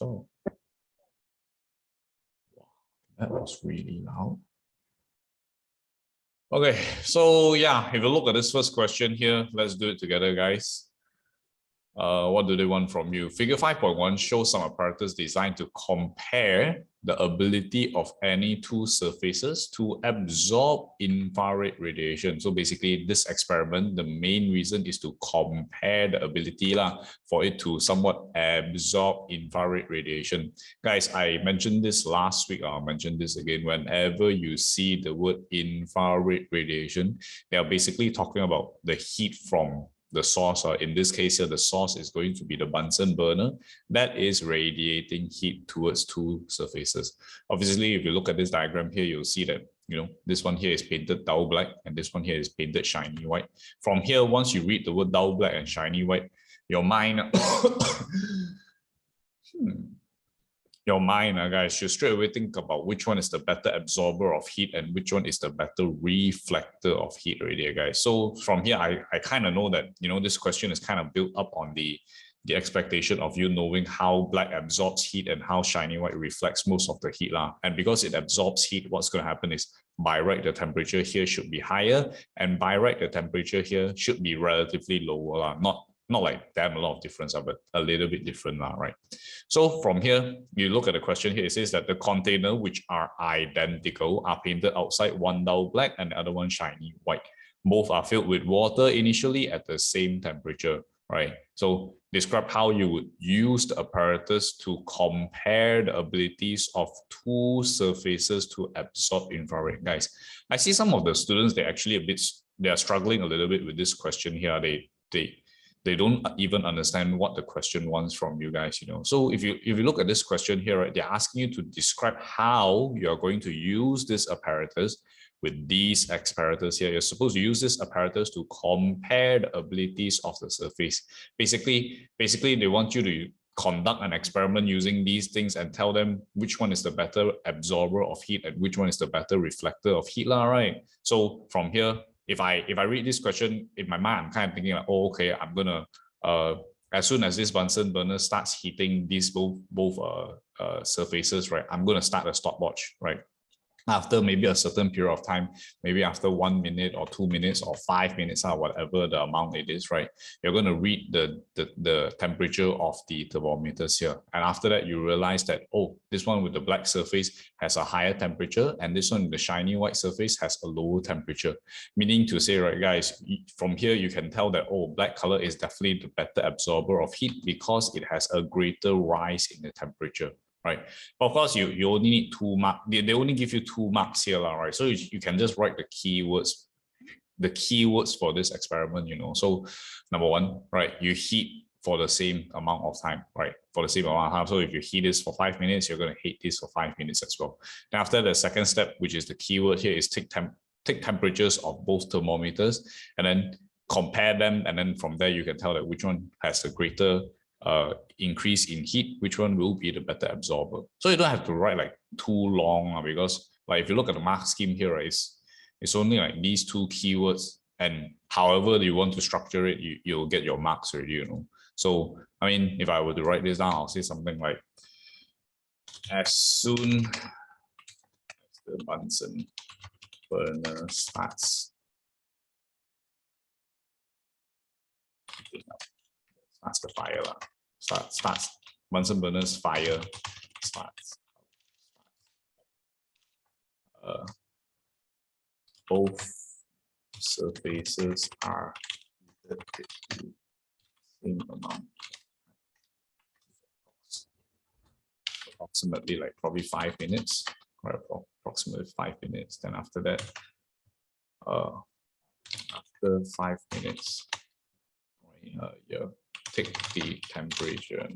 Oh, that was really loud. Okay, so yeah, if you look at this first question here, let's do it together, guys. What do they want from you? Figure 5.1 shows some apparatus designed to compare the ability of any two surfaces to absorb infrared radiation. So basically, this experiment, the main reason is to compare the ability for it to somewhat absorb infrared radiation. Guys, I mentioned this last week. I'll mention this again. Whenever you see the word infrared radiation, they are basically talking about the heat from the source, or in this case here, the source is going to be the Bunsen burner that is radiating heat towards two surfaces. Obviously, if you look at this diagram here, you'll see that, this one here is painted dull black and this one here is painted shiny white. From here, once you read the word dull black and shiny white, your mind, guys, should straight away think about which one is the better absorber of heat and which one is the better reflector of heat already, guys. So from here, I kind of know that, this question is kind of built up on the expectation of you knowing how black absorbs heat and how shiny white reflects most of the heat. And because it absorbs heat, what's going to happen is by right, the temperature here should be higher, and by right, the temperature here should be relatively lower. Not like damn a lot of difference, but a little bit different, right? So from here, you look at the question here, it says that the container which are identical are painted outside, one dull black and the other one shiny white. Both are filled with water initially at the same temperature, right? So describe how you would use the apparatus to compare the abilities of two surfaces to absorb infrared. Guys, I see some of the students, they are struggling a little bit with this question here. They don't even understand what the question wants from you guys, So if you look at this question here, right, they're asking you to describe how you're going to use this apparatus with these apparatus here. You're supposed to use this apparatus to compare the abilities of the surface. Basically, they want you to conduct an experiment using these things and tell them which one is the better absorber of heat and which one is the better reflector of heat, right? So from here, if I read this question in my mind, I'm kind of thinking like, oh, okay, I'm gonna as soon as this Bunsen burner starts heating these both surfaces, right, I'm gonna start a stopwatch, right? After maybe a certain period of time, maybe after 1 minute or 2 minutes or 5 minutes or whatever the amount it is, right, you're going to read the temperature of the thermometers here. And after that, you realize that, oh, this one with the black surface has a higher temperature and this one with the shiny white surface has a lower temperature. Meaning to say, right, guys, from here, you can tell that, oh, black color is definitely the better absorber of heat because it has a greater rise in the temperature. Right, but of course, you only need 2 marks. They only give you 2 marks here, right? So you can just write the keywords for this experiment, So number 1, right, you heat for the same amount of time, right? For the same amount of time. So if you heat this for 5 minutes, you're going to heat this for 5 minutes as well. Then after the second step, which is the keyword here, is take temperatures of both thermometers and then compare them, and then from there you can tell that which one has a greater increase in heat, which one will be the better absorber. So you don't have to write like too long, because like if you look at the mark scheme here, right, it's only like these 2 keywords, and however you want to structure it, you'll get your marks already, So I mean, if I were to write this down, I'll say something like, as soon as the Bunsen burner starts the fire, starts Bunsen burner's fire starts. Both surfaces are heated to the same amount. Approximately like probably 5 minutes, right? Approximately 5 minutes. Then after that, after 5 minutes, yeah, take the temperature.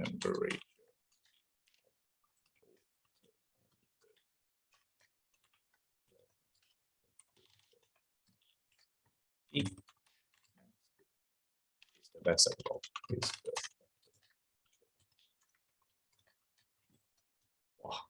It's the best example. Wow.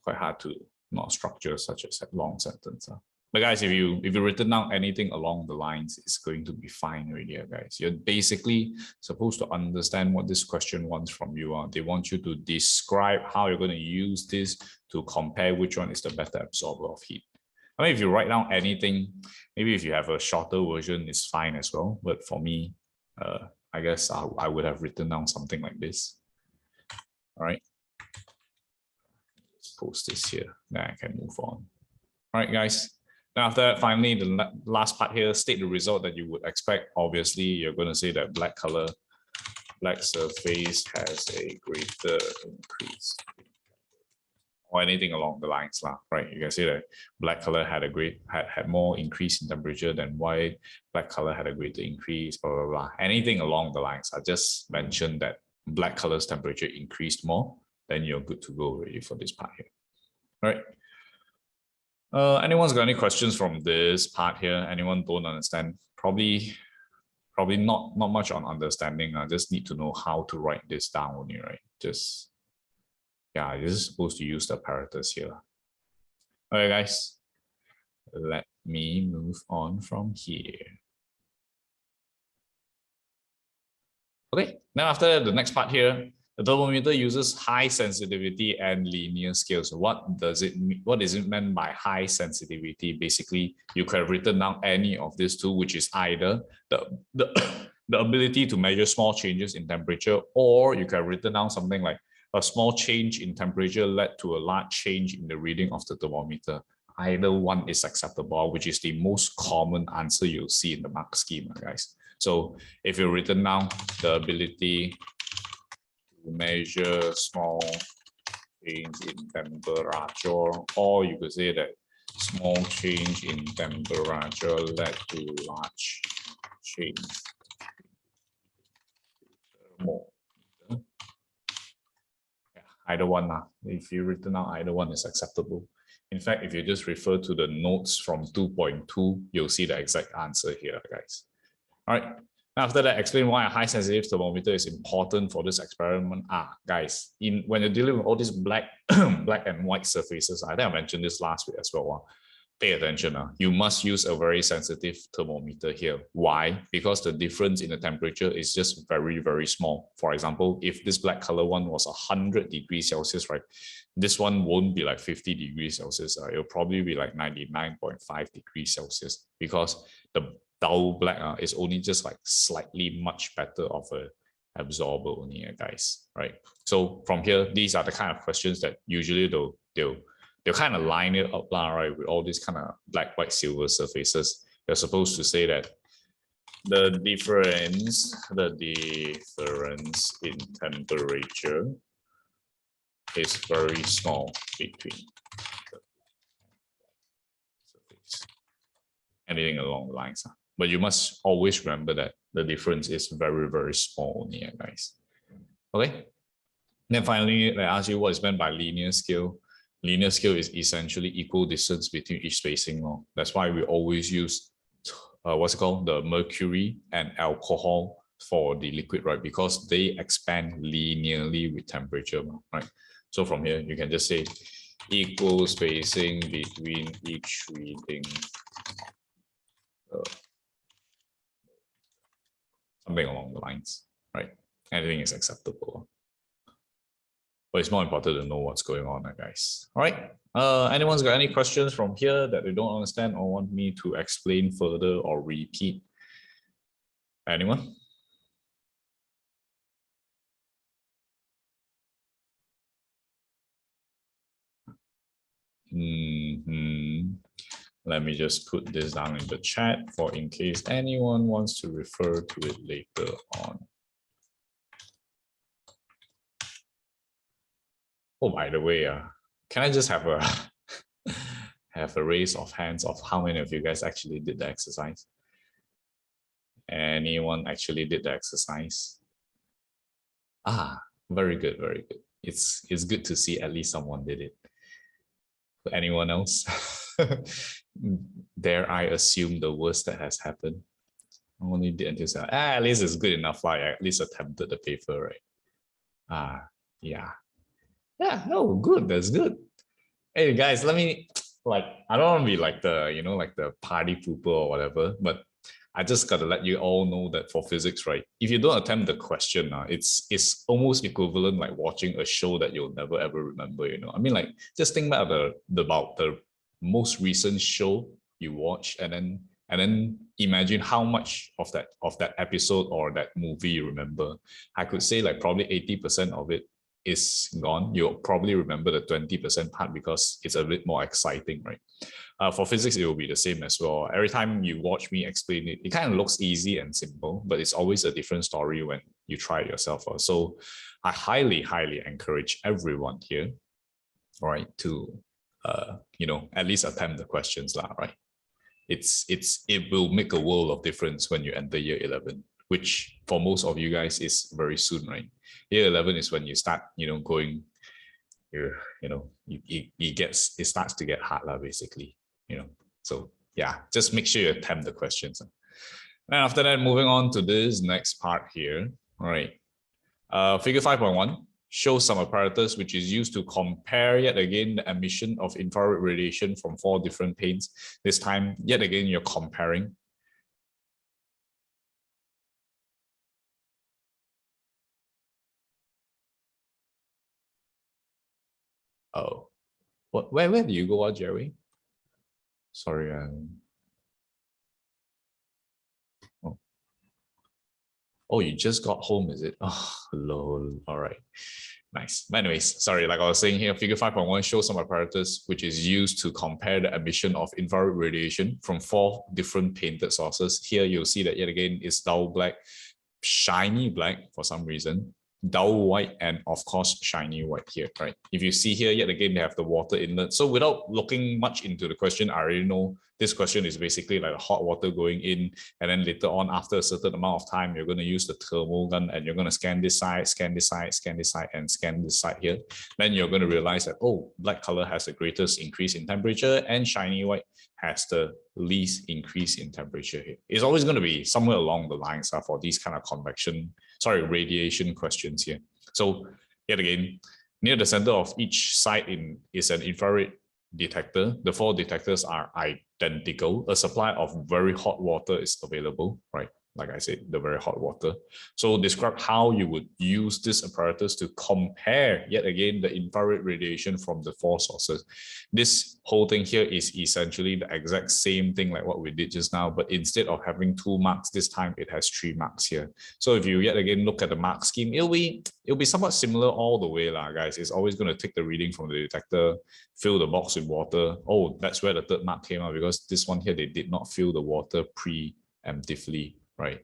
Quite hard to not structure such a long sentence. But guys, if you written down anything along the lines, it's going to be fine already, guys. You're basically supposed to understand what this question wants from you. They want you to describe how you're going to use this to compare which one is the better absorber of heat. I mean, if you write down anything, maybe if you have a shorter version, it's fine as well. But for me, I guess I would have written down something like this. All right. Let's post this here. Then I can move on. All right, guys. Then after that, finally, the last part here, state the result that you would expect. Obviously, you're going to say that black surface has a greater increase. Or anything along the lines, right? You can say that black color had more increase in temperature than white. Black color had a greater increase, blah, blah, blah. Anything along the lines. I just mentioned that black color's temperature increased more, then you're good to go already for this part here. All right. Anyone's got any questions from this part here? Anyone don't understand? Probably not much on understanding. I just need to know how to write this down only, right? Just, yeah, you're just supposed to use the apparatus here. All right, guys. Let me move on from here. Okay, now after the next part here, the thermometer uses high sensitivity and linear scales. What does it mean? What is it meant by high sensitivity? Basically, you could have written down any of these two, which is either the ability to measure small changes in temperature, or you could have written down something like a small change in temperature led to a large change in the reading of the thermometer. Either one is acceptable, which is the most common answer you'll see in the mark scheme, guys. So if you've written down the ability to measure small change in temperature, or you could say that small change in temperature led to large change. Either one, if you written out either one is acceptable. In fact, if you just refer to the notes from 2.2, you'll see the exact answer here, guys. All right. After that, explain why a high sensitive thermometer is important for this experiment. Guys, when you're dealing with all these black and white surfaces, I think I mentioned this last week as well. Pay attention. You must use a very sensitive thermometer here. Why? Because the difference in the temperature is just very, very small. For example, if this black color one was 100 degrees Celsius, right? This one won't be like 50 degrees Celsius. It'll probably be like 99.5 degrees Celsius, because the dull black is only just like slightly much better of a absorber only, guys, right? So from here, these are the kind of questions that usually they'll kind of line it up, right, with all these kind of black, white, silver surfaces. They're supposed to say that the difference in temperature is very small between the surface. Anything along the lines. But you must always remember that the difference is very, very small only, guys. Okay. Then finally, I ask you what is meant by linear scale. Linear scale is essentially equal distance between each spacing law. That's why we always use what's it called, the mercury and alcohol for the liquid, right? Because they expand linearly with temperature, right? So from here, you can just say equal spacing between each reading. Something along the lines, right? Anything is acceptable. But it's more important to know what's going on, guys. All right. Anyone's got any questions from here that they don't understand or want me to explain further or repeat? Anyone? Let me just put this down in the chat for in case anyone wants to refer to it later on. Oh, by the way, can I just have a raise of hands of how many of you guys actually did the exercise? Anyone actually did the exercise? Very good, very good. It's good to see at least someone did it. Anyone else? Dare I assume the worst that has happened? I only did until say, at least it's good enough. I at least attempted the paper, right? Yeah. Yeah, no, good. That's good. Hey guys, let me like I don't want to be like the, you know, like the party pooper or whatever, but I just gotta let you all know that for physics, right? If you don't attempt the question, it's almost equivalent like watching a show that you'll never ever remember. You know, I mean, like just think about the most recent show you watch, and then imagine how much of that episode or that movie you remember. I could say like probably 80% of it is gone. You'll probably remember the 20% part because it's a bit more exciting, right? For physics, it will be the same as well. Every time you watch me explain it, it kind of looks easy and simple, but it's always a different story when you try it yourself. So I highly, highly encourage everyone here, right, to at least attempt the questions, lah, right? It will make a world of difference when you enter year 11, which for most of you guys is very soon, right? Year 11 is when you start, going, it starts to get hard, basically, So yeah, just make sure you attempt the questions. And after that, moving on to this next part here. All right. Figure 5.1 shows some apparatus which is used to compare yet again the emission of infrared radiation from 4 different panes. This time, yet again, you're comparing. Oh, where do you go, Jerry? Sorry. Oh, you just got home, is it? Oh, lol. All right. Nice. But anyways, sorry, like I was saying here, figure 5.1 shows some apparatus which is used to compare the emission of infrared radiation from 4 different painted sources. Here you'll see that yet again it's dull black, shiny black for some reason, dull white, and of course shiny white here, right? If you see here, yet again, they have the water inlet. So without looking much into the question, I already know this question is basically like hot water going in, and then later on, after a certain amount of time, you're going to use the thermal gun and you're going to scan this side, scan this side, scan this side, and scan this side here. Then you're going to realize that, oh, black color has the greatest increase in temperature and shiny white has the least increase in temperature here. It's always going to be somewhere along the lines for these kind of radiation questions here. So yet again, near the center of each site is an infrared detector. The 4 detectors are identical. A supply of very hot water is available, right? Like I said, the very hot water. So describe how you would use this apparatus to compare, yet again, the infrared radiation from the 4 sources. This whole thing here is essentially the exact same thing like what we did just now, but instead of having 2 marks, this time it has 3 marks here. So if you yet again look at the mark scheme, it'll be somewhat similar all the way, guys. It's always going to take the reading from the detector, fill the box with water. Oh, that's where the 3rd mark came out, because this one here, they did not fill the water preemptively, right?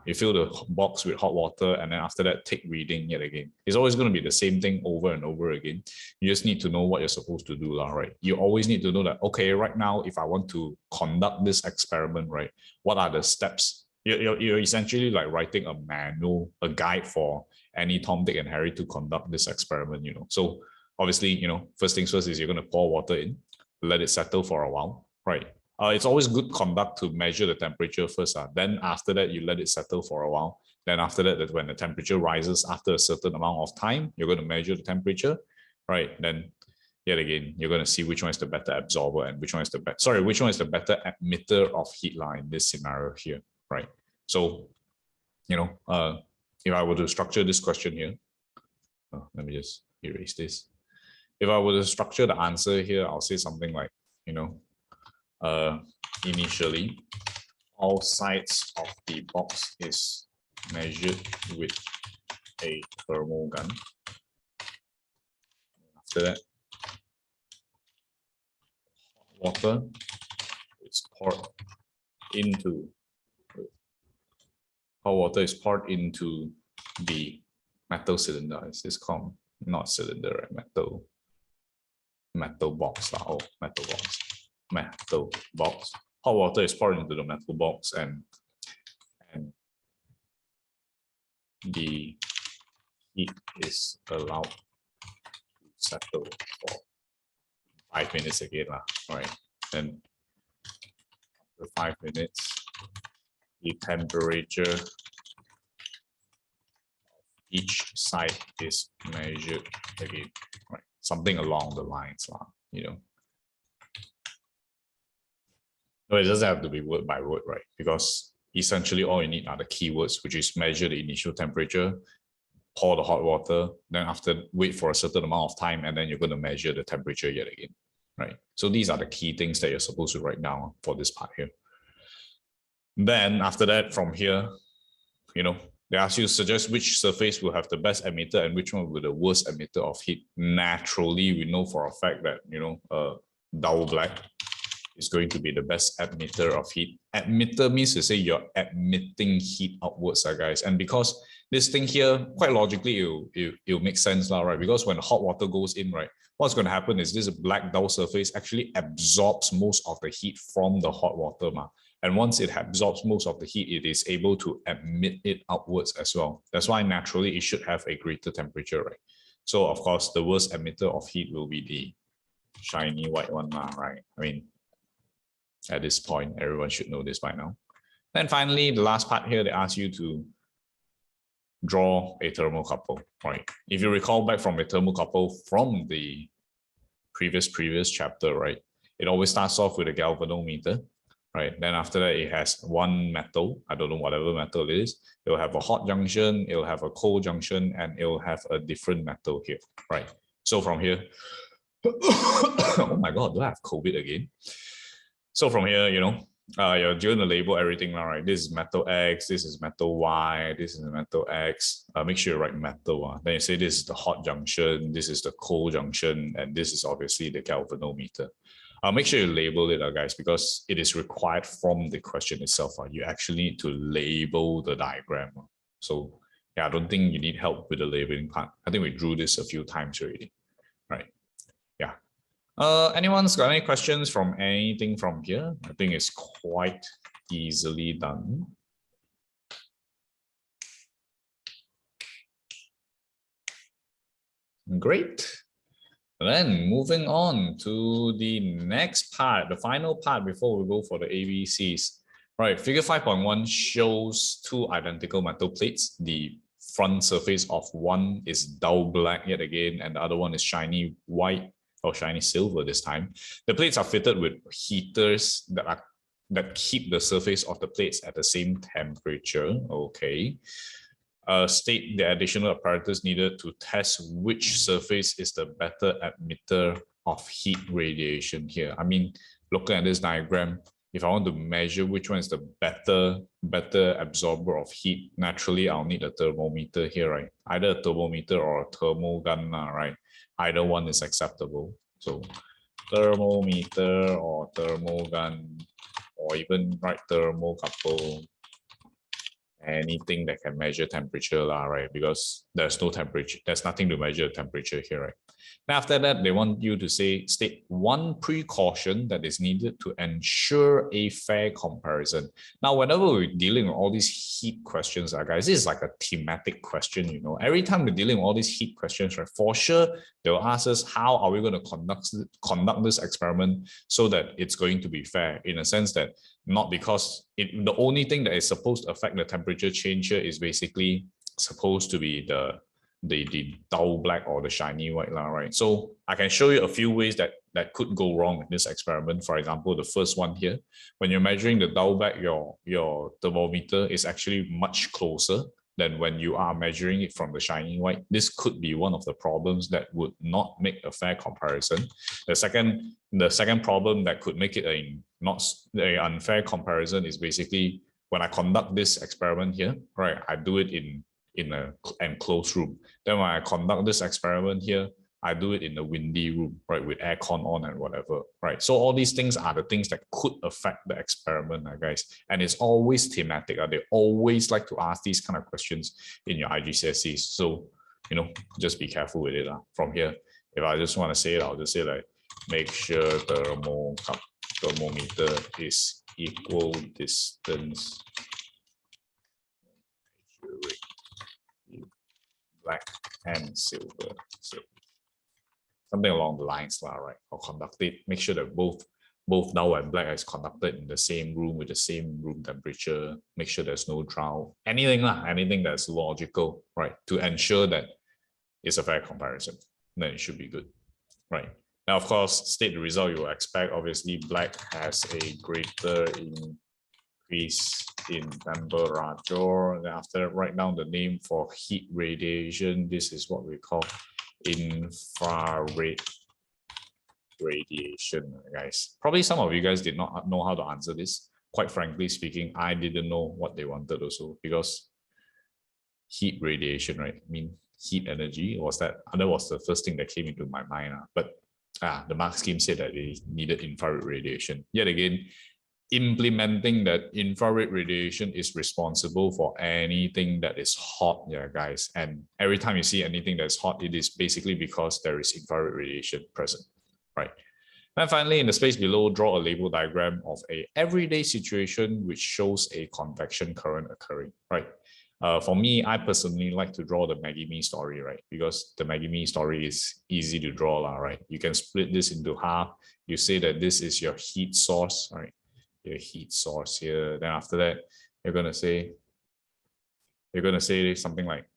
You fill the box with hot water, and then after that, take reading yet again. It's always going to be the same thing over and over again. You just need to know what you're supposed to do, right? You always need to know that, okay, right now, if I want to conduct this experiment, right, what are the steps? You're essentially like writing a manual, a guide for any Tom, Dick, and Harry to conduct this experiment, So obviously, first things first is you're going to pour water in, let it settle for a while, right? It's always good conduct to measure the temperature first. Then after that, you let it settle for a while. Then after that, when the temperature rises after a certain amount of time, you're going to measure the temperature, right? Then yet again, you're going to see which one is the better absorber and which one is the better emitter of heat line in this scenario here, right? So, if I were to structure this question here, let me just erase this. If I were to structure the answer here, I'll say something like, initially, all sides of the box is measured with a thermal gun. After that, water is poured into the metal cylinder. Is this called not cylinder, right? Metal box. Oh, metal box. Hot water is poured into the metal box, and the heat is allowed to settle for 5 minutes again, right? Then after 5 minutes, the temperature of each side is measured again, right? Something along the lines, No, it doesn't have to be word by word, right? Because essentially all you need are the keywords, which is measure the initial temperature, pour the hot water, then after wait for a certain amount of time, and then you're going to measure the temperature yet again, right? So these are the key things that you're supposed to write down for this part here. Then after that, from here, they ask you to suggest which surface will have the best emitter and which one will be the worst emitter of heat. Naturally, we know for a fact that, dull black is going to be the best emitter of heat. Emitter means to say you're emitting heat outwards, guys. And because this thing here, quite logically, it'll make sense now, right? Because when hot water goes in, right, what's going to happen is this black dull surface actually absorbs most of the heat from the hot water. And once it absorbs most of the heat, it is able to emit it outwards as well. That's why naturally it should have a greater temperature, right? So of course, the worst emitter of heat will be the shiny white one, right? I mean, at this point, everyone should know this by now. Then finally, the last part here, they ask you to draw a thermocouple, right? If you recall back from a thermocouple from the previous chapter, right? It always starts off with a galvanometer, right? Then after that, it has one metal, I don't know whatever metal it is. It'll have a hot junction, it'll have a cold junction, and it'll have a different metal here, right? So from here, oh my God, do I have COVID again? So from here, you're going to label everything now, right? This is metal X, this is metal Y, this is metal X. Make sure you write metal. Then you say this is the hot junction, this is the cold junction, and this is obviously the galvanometer. Make sure you label it, guys, because it is required from the question itself. You actually need to label the diagram. So yeah, I don't think you need help with the labeling part. I think we drew this a few times already, right? Yeah. Anyone's got any questions from anything from here? I think it's quite easily done. Great. Then moving on to the next part, the final part before we go for the ABCs. Right, figure 5.1 shows two identical metal plates. The front surface of one is dull black yet again, and the other one is shiny white or shiny silver this time. The plates are fitted with heaters that keep the surface of the plates at the same temperature. Okay. State the additional apparatus needed to test which surface is the better emitter of heat radiation here. I mean, looking at this diagram, if I want to measure which one is the better absorber of heat, naturally I'll need a thermometer here, right? Either a thermometer or a thermal gun, right? Either one is acceptable. So thermometer or thermal gun, or even right thermocouple, anything that can measure temperature, right? Because there's no temperature, there's nothing to measure temperature here, right? Now after that, they want you to state one precaution that is needed to ensure a fair comparison. Now, whenever we're dealing with all these heat questions, guys, this is like a thematic question, Every time we're dealing with all these heat questions, right? For sure, they'll ask us, how are we going to conduct this experiment so that it's going to be fair, in a sense that not because the only thing that is supposed to affect the temperature change here is basically supposed to be the dull black or the shiny white, right? So I can show you a few ways that could go wrong in this experiment. For example, the first one here, when you're measuring the dull black, your thermometer is actually much closer than when you are measuring it from the shiny white. This could be one of the problems that would not make a fair comparison. The second problem that could make it a not an unfair comparison is basically when I conduct this experiment here, right? I do it in an enclosed room. Then when I conduct this experiment here, I do it in a windy room, right, with aircon on and whatever, right? So all these things are the things that could affect the experiment, guys. And it's always thematic. They always like to ask these kind of questions in your IGCSEs. So, just be careful with it. From here, if I just want to say it, I'll just say like, make sure thermometer is equal distance black and silver. Something along the lines, right? Or conduct it. Make sure that both dull and black is conducted in the same room with the same room temperature. Make sure there's no drought. Anything that's logical, right? To ensure that it's a fair comparison. Then it should be good, right? Now, of course, state the result you will expect. Obviously, black has a greater increase in temperature. Then after that, write down the name for heat radiation. This is what we call infrared radiation, guys. Probably some of you guys did not know how to answer this. Quite frankly speaking, I didn't know what they wanted also, because heat radiation, right? I mean, heat energy that was the first thing that came into my mind. But the mark scheme said that they needed infrared radiation. Yet again, implementing that infrared radiation is responsible for anything that is hot, yeah, guys. And every time you see anything that's hot, it is basically because there is infrared radiation present, right? And finally, in the space below, draw a label diagram of a everyday situation which shows a convection current occurring, right? For me, I personally like to draw the Maggie Mee story, right? Because the Maggie Mee story is easy to draw, right? You can split this into half. You say that this is your heat source, right? Your heat source here. Then after that, you're gonna say something like,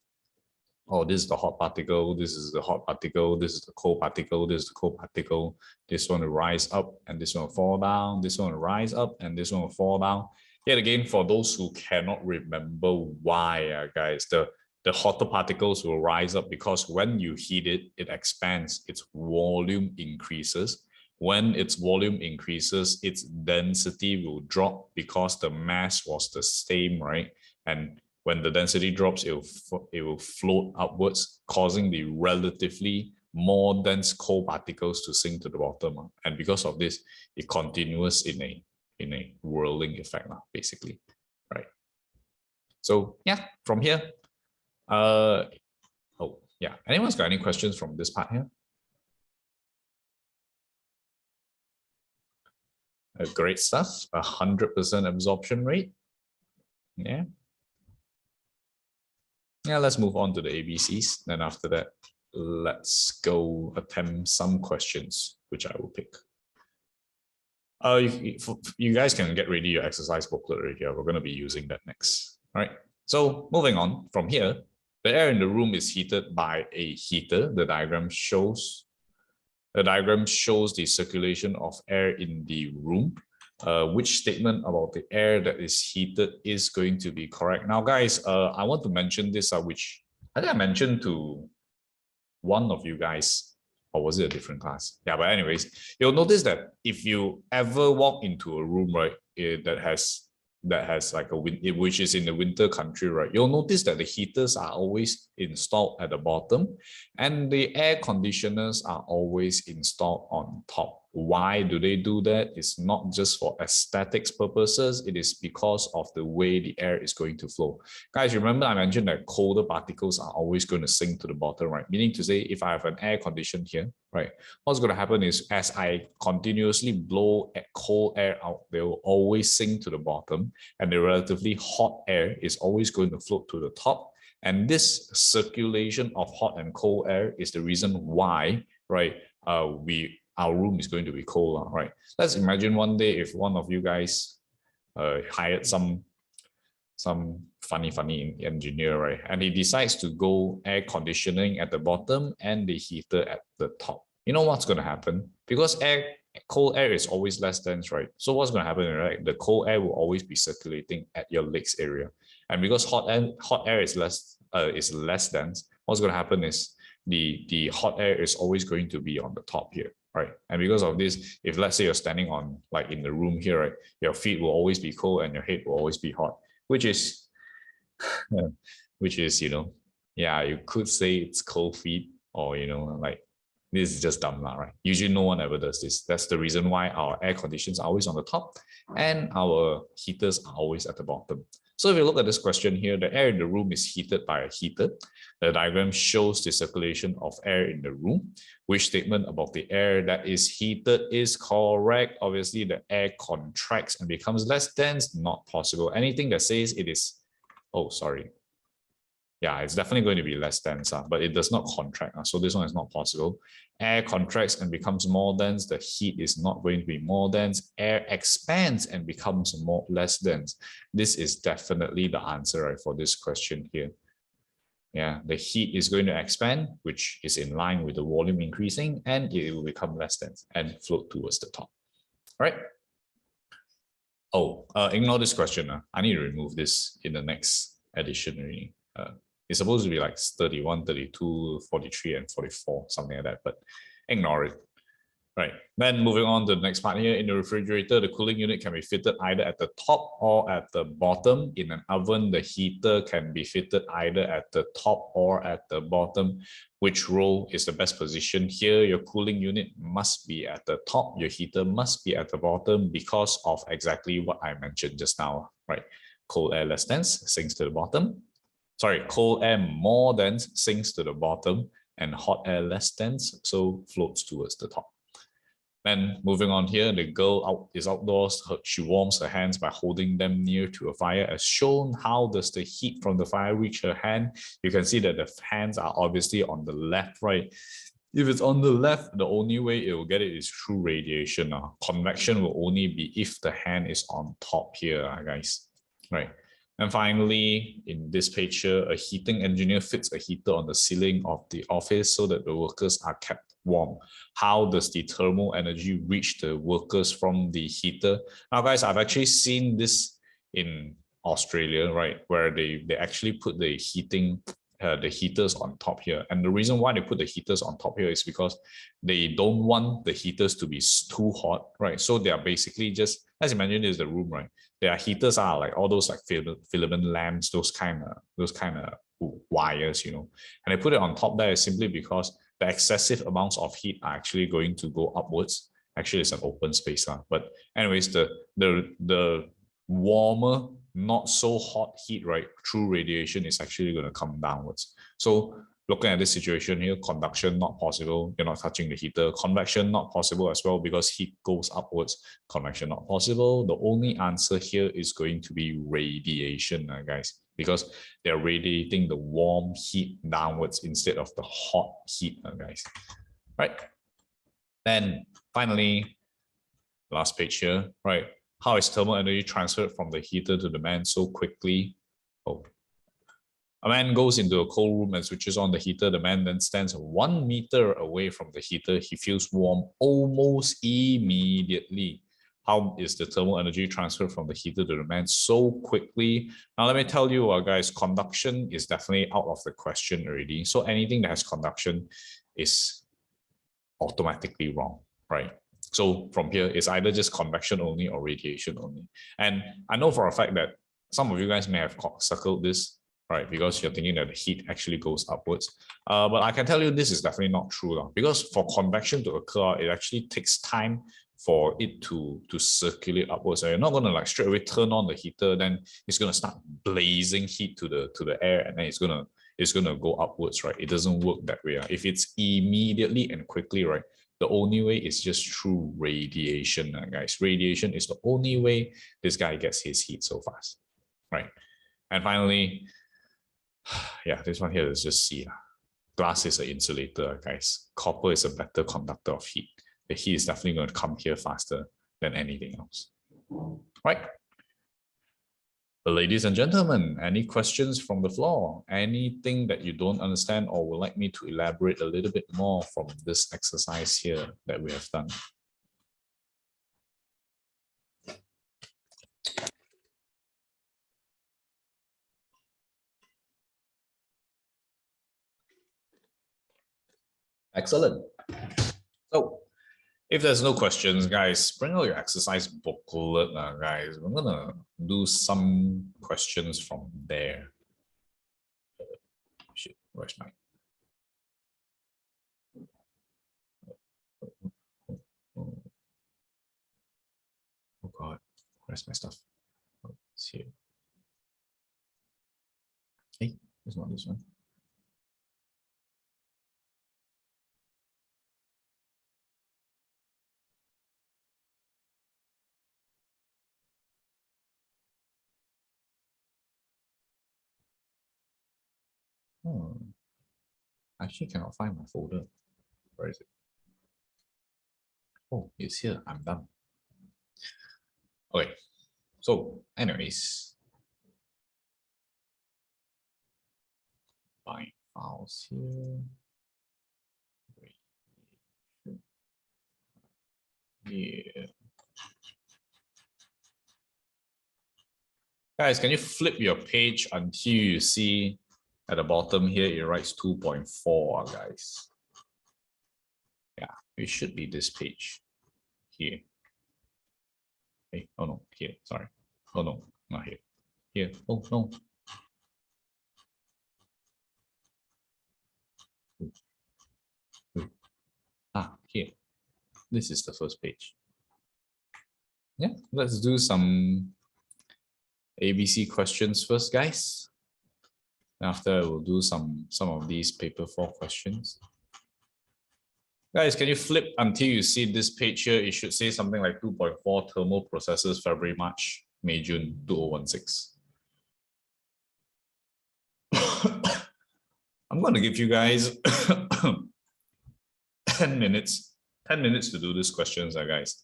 oh, this is the hot particle, this is the hot particle, this is the cold particle, this is the cold particle. This one will rise up and this one will fall down. This one will rise up and this one will fall down. Yet again, for those who cannot remember why, guys, the hotter particles will rise up because when you heat it, it expands, its volume increases. When its volume increases, its density will drop because the mass was the same, right? And when the density drops, it will float upwards, causing the relatively more dense cold particles to sink to the bottom. And because of this, it continues in a whirling effect, basically, right? So yeah, from here, oh yeah, anyone's got any questions from this part here? Great stuff. 100% absorption rate. Yeah. Yeah, let's move on to the ABCs. Then after that, let's go attempt some questions, which I will pick. You guys can get ready your exercise booklet right here. We're going to be using that next. All right. So moving on from here, the air in the room is heated by a heater. The diagram shows the circulation of air in the room. Which statement about the air that is heated is going to be correct? Now, guys, I want to mention this, which I think I mentioned to one of you guys, or was it a different class? Yeah, but anyways, you'll notice that if you ever walk into a room, right, that has like which is in the winter country, right, you'll notice that the heaters are always installed at the bottom and the air conditioners are always installed on top. Why do they do that? It's not just for aesthetics purposes. It is because of the way the air is going to flow. Guys, remember I mentioned that colder particles are always going to sink to the bottom, right? Meaning to say, if I have an air condition here, right, what's going to happen is as I continuously blow cold air out, they will always sink to the bottom, and the relatively hot air is always going to float to the top. And this circulation of hot and cold air is the reason why, right, our room is going to be cold, right? Let's imagine one day if one of you guys hired some funny engineer, right? And he decides to go air conditioning at the bottom and the heater at the top. You know what's going to happen? Because cold air is always less dense, right? So what's going to happen, right? The cold air will always be circulating at your legs area. And because hot air is less dense, what's going to happen is the hot air is always going to be on the top here. Right. And because of this, if let's say you're standing on like in the room here, right, your feet will always be cold and your head will always be hot, which is, you know, yeah, you could say it's cold feet, or, you know, like this is just dumb, right? Usually no one ever does this. That's the reason why our air conditions are always on the top and our heaters are always at the bottom. So if you look at this question here, the air in the room is heated by a heater. The diagram shows the circulation of air in the room. Which statement about the air that is heated is correct? Obviously, the air contracts and becomes less dense, not possible. Anything that says it is, oh, sorry. Yeah, it's definitely going to be less dense, but it does not contract. So this one is not possible. Air contracts and becomes more dense. The heat is not going to be more dense. Air expands and becomes less dense. This is definitely the answer, right, for this question here. yeah, the heat is going to expand, which is in line with the volume increasing, and it will become less dense and float towards the top. All right. Oh, ignore this question. I need to remove this in the next edition already. It's supposed to be like 31, 32, 43, and 44, something like that, but ignore it. Right, then moving on to the next part here, in the refrigerator, the cooling unit can be fitted either at the top or at the bottom. In an oven, the heater can be fitted either at the top or at the bottom. Which row is the best position? Here, your cooling unit must be at the top, your heater must be at the bottom because of exactly what I mentioned just now, right? Cold air less dense sinks to the bottom. Sorry, cold air more dense sinks to the bottom, and hot air less dense, so floats towards the top. Then moving on here, the girl is outdoors. She warms her hands by holding them near to a fire as shown. How does the heat from the fire reach her hand? You can see that the hands are obviously on the left, right? If it's on the left, the only way it will get it is through radiation. Convection will only be if the hand is on top here, guys. Right. And finally, in this page here, a heating engineer fits a heater on the ceiling of the office so that the workers are kept warm. How does the thermal energy reach the workers from the heater? Now, guys, I've actually seen this in Australia, right, where they actually put the heaters on top here. And the reason why they put the heaters on top here is because they don't want the heaters to be too hot, right? So they are basically just, as you mentioned, is the room, right? Their heaters are like all those like filament lamps, those kind of wires, you know. And they put it on top there simply because the excessive amounts of heat are actually going to go upwards. Actually, it's an open space, but anyways, the warmer, not so hot heat, right, through radiation is actually going to come downwards. So looking at this situation here, conduction not possible, you're not touching the heater. Convection not possible as well because heat goes upwards. Convection not possible. The only answer here is going to be radiation, guys, because they're radiating the warm heat downwards instead of the hot heat, guys. Right. Then finally, last page here, right? How is thermal energy transferred from the heater to the man so quickly? Oh. A man goes into a cold room and switches on the heater. The man then stands 1 meter away from the heater. He feels warm almost immediately. How is the thermal energy transferred from the heater to the man so quickly? Now, let me tell you, guys, conduction is definitely out of the question already. So anything that has conduction is automatically wrong, right? So from here, it's either just convection only or radiation only. And I know for a fact that some of you guys may have circled this, right? Because you're thinking that the heat actually goes upwards. But I can tell you this is definitely not true, because for convection to occur, it actually takes time for it to circulate upwards. So you're not going to like straight away turn on the heater, then it's going to start blazing heat to the air, and then it's going to go upwards, right? It doesn't work that way. If it's immediately and quickly, right, the only way is just through radiation, guys. Radiation is the only way this guy gets his heat so fast, right? And finally, yeah, this one here is just C. Glass is an insulator, guys. Copper is a better conductor of heat. The heat is definitely going to come here faster than anything else, right? But ladies and gentlemen, any questions from the floor? Anything that you don't understand or would like me to elaborate a little bit more from this exercise here that we have done? Excellent. So if there's no questions, guys, bring out your exercise booklet, guys. We're gonna do some questions from there. Shit, where's my? Oh God, where's my stuff? Oh, it's here. Hey, it's not this one. I actually cannot find my folder. Where is it? Oh, it's here. I'm done. Okay. So, anyways. Find files here. Yeah. Guys, can you flip your page until you see at the bottom here, it writes 2.4, guys. Yeah, it should be this page here. Hey, oh no, here, sorry. Oh no, not here. Here, oh no. Ah, here. This is the first page. Yeah, let's do some ABC questions first, guys. After we'll do some of these paper 4 questions. Guys, can you flip until you see this page here? It should say something like 2.4 thermal processes February, March, May, June 2016. I'm going to give you guys 10 minutes to do these questions, guys.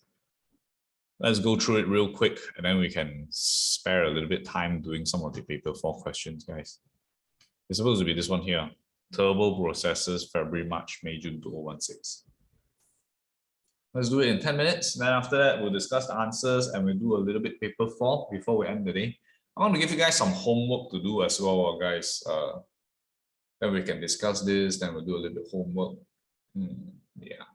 Let's go through it real quick, and then we can spare a little bit time doing some of the paper 4 questions, guys. It's supposed to be this one here. Turbo processes February, March, May, June 2016. Let's do it in 10 minutes. Then after that, we'll discuss the answers and we'll do a little bit paper 4 before we end the day. I want to give you guys some homework to do as well, guys. Then we can discuss this, then we'll do a little bit of homework. Yeah.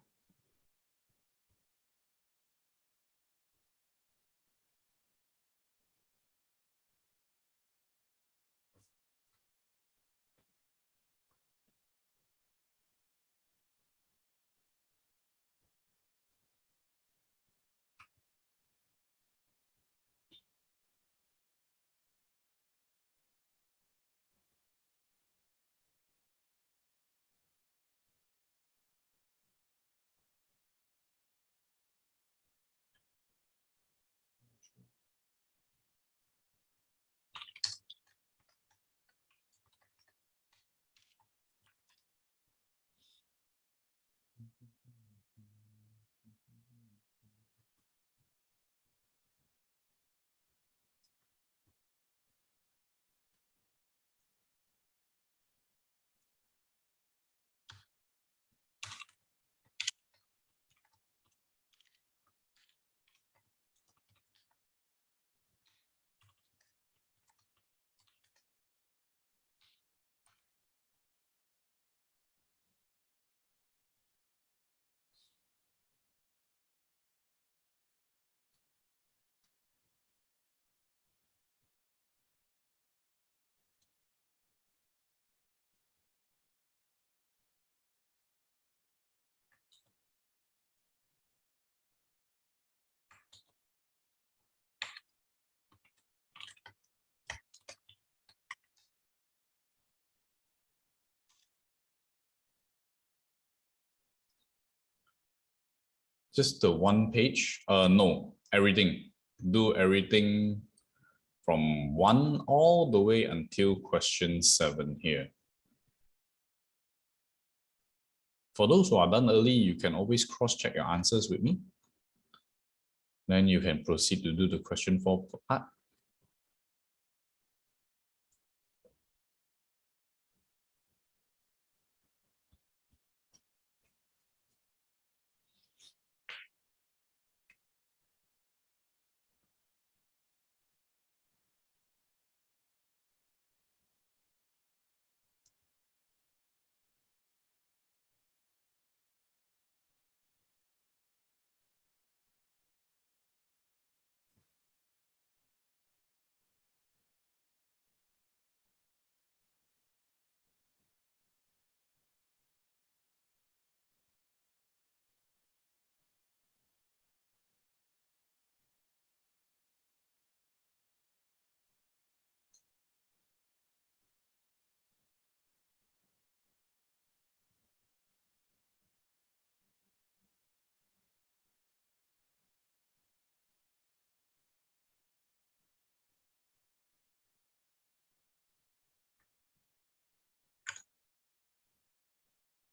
Just the one page? No, everything. Do everything from 1 all the way until question 7 here. For those who are done early, you can always cross-check your answers with me. Then you can proceed to do the question 4 part.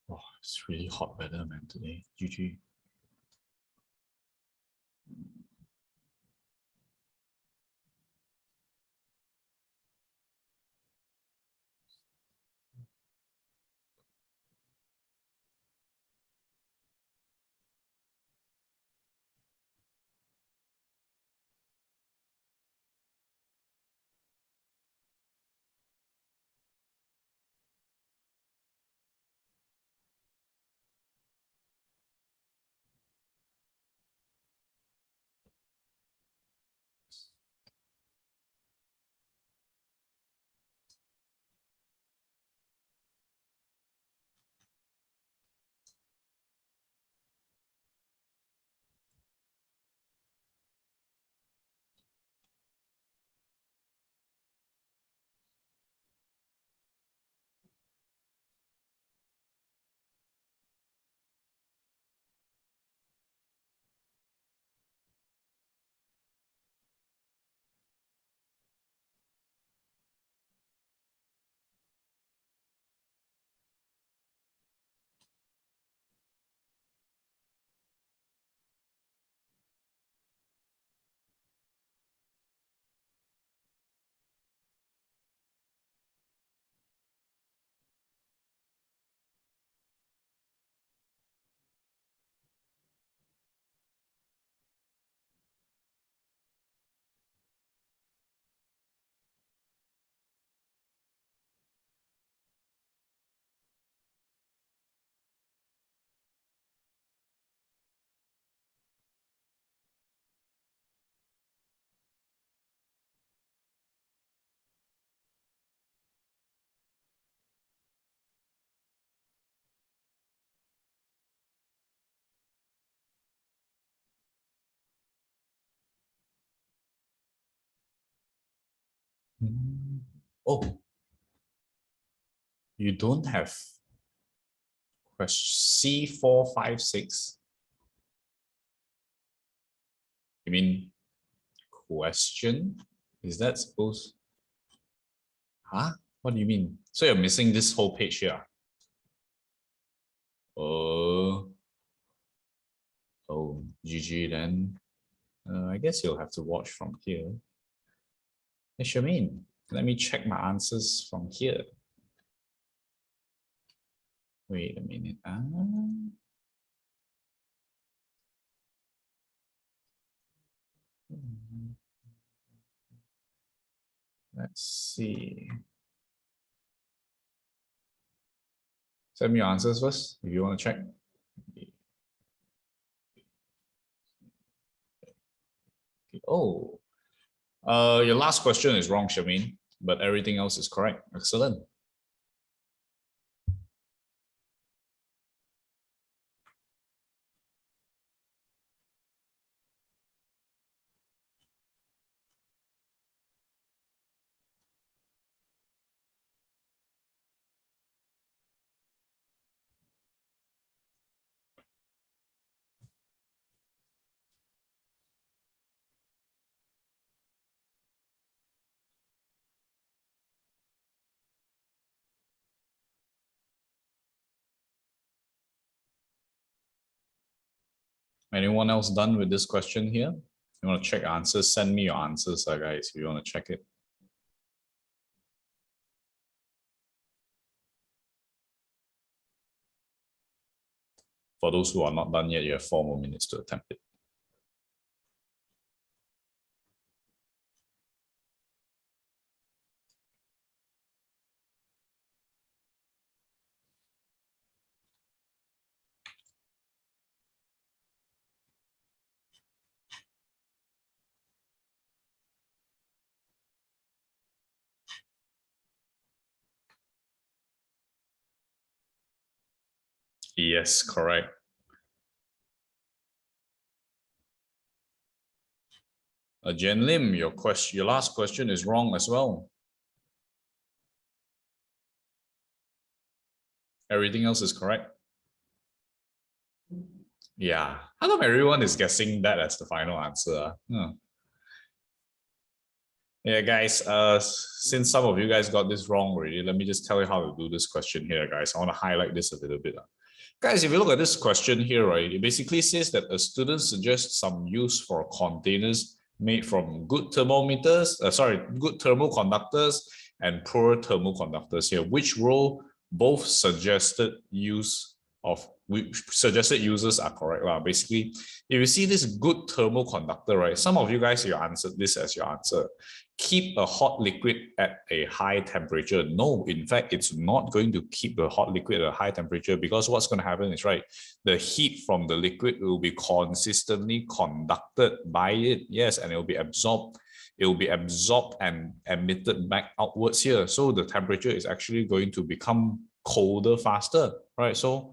Oh, it's really hot weather, man, today. GG. Oh, you don't have question C456. You mean question? Is that supposed? Huh? What do you mean? So you're missing this whole page here? Oh, GG then. I guess you'll have to watch from here. Hey, Shamin, let me check my answers from here. Wait a minute. Let's see. Send me your answers first if you want to check. Oh, your last question is wrong, Shamin, but everything else is correct. Excellent. Anyone else done with this question here? You want to check answers? Send me your answers, guys, if you want to check it. For those who are not done yet, you have 4 more minutes to attempt it. Yes, correct. Jen Lim, your last question is wrong as well. Everything else is correct. Yeah. How come everyone is guessing that as the final answer? Yeah, guys, since some of you guys got this wrong already, let me just tell you how to do this question here, guys. I want to highlight this a little bit. Guys, if you look at this question here, right, it basically says that a student suggests some use for containers made from good thermometers, good thermoconductors and poor thermoconductors here, which role both suggested use of which suggested users are correct. Basically, if you see this good thermoconductor, right, some of you guys, you answered this as your answer. Keep a hot liquid at a high temperature. No, in fact, it's not going to keep the hot liquid at a high temperature, because what's going to happen is, right, the heat from the liquid will be consistently conducted by it. Yes, and it will be absorbed. It will be absorbed and emitted back outwards here. So the temperature is actually going to become colder faster, right? So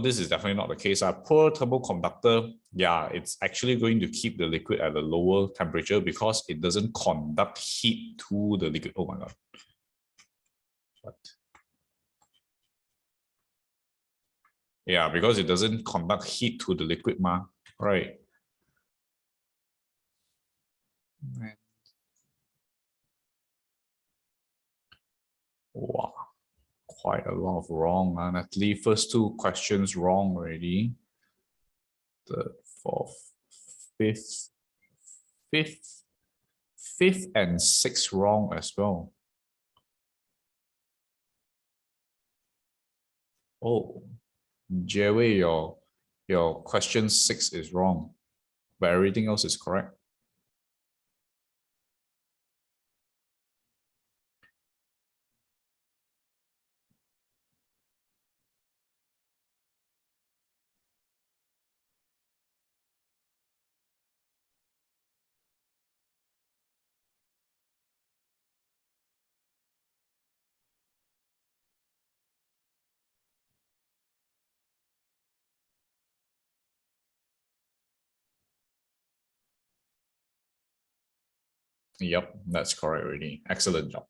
this is definitely not the case. Poor thermoconductor, yeah, it's actually going to keep the liquid at a lower temperature because it doesn't conduct heat to the liquid. Oh my God. What? Yeah, because it doesn't conduct heat to the liquid, right? Wow, quite a lot of wrong. Natalie, first 2 questions wrong already. Third, fourth, fifth, fifth and 6th wrong as well. Oh, Jerry, your question 6 is wrong, but everything else is correct. Yep, that's correct already. Excellent job.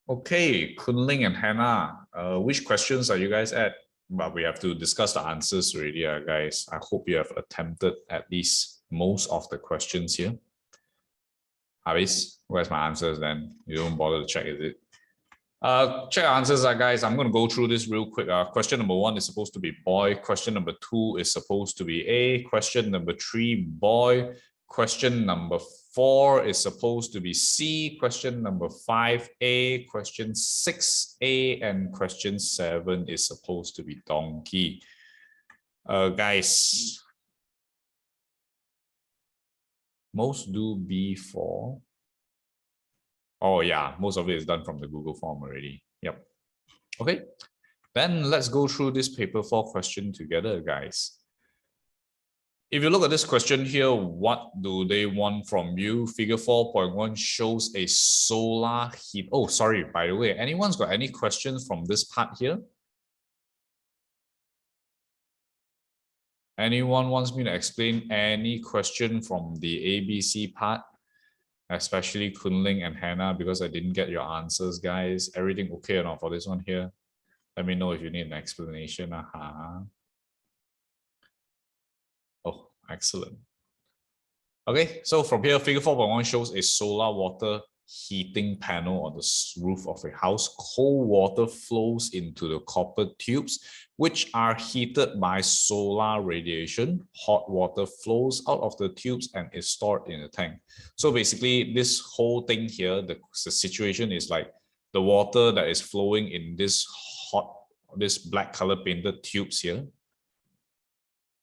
Okay, Kunling and Hannah, which questions are you guys at? But we have to discuss the answers already, guys. I hope you have attempted at least most of the questions here. Avis, where's my answers then? You don't bother to check, is it? Check answers, guys. I'm going to go through this real quick. Question number 1 is supposed to be boy. Question number 2 is supposed to be A. Question number 3, boy. Question number 4 is supposed to be C. Question number 5, A. Question 6, A. And question 7 is supposed to be donkey. Guys, most do B4. Oh yeah, most of it is done from the Google form already. Yep. Okay, then let's go through this paper 4 question together, guys. If you look at this question here, what do they want from you? Figure 4.1 shows a solar heat. Oh, sorry, by the way, anyone's got any questions from this part here? Anyone wants me to explain any question from the ABC part? Especially Kunling and Hannah, because I didn't get your answers, guys. Everything okay or not for this one here? Let me know if you need an explanation. Oh, excellent. Okay, so from here, figure 4.1 shows a solar water heating panel on the roof of a house. Cold water flows into the copper tubes, which are heated by solar radiation. Hot water flows out of the tubes and is stored in a tank. So basically, this whole thing here, the situation is like the water that is flowing in this black color painted tubes here.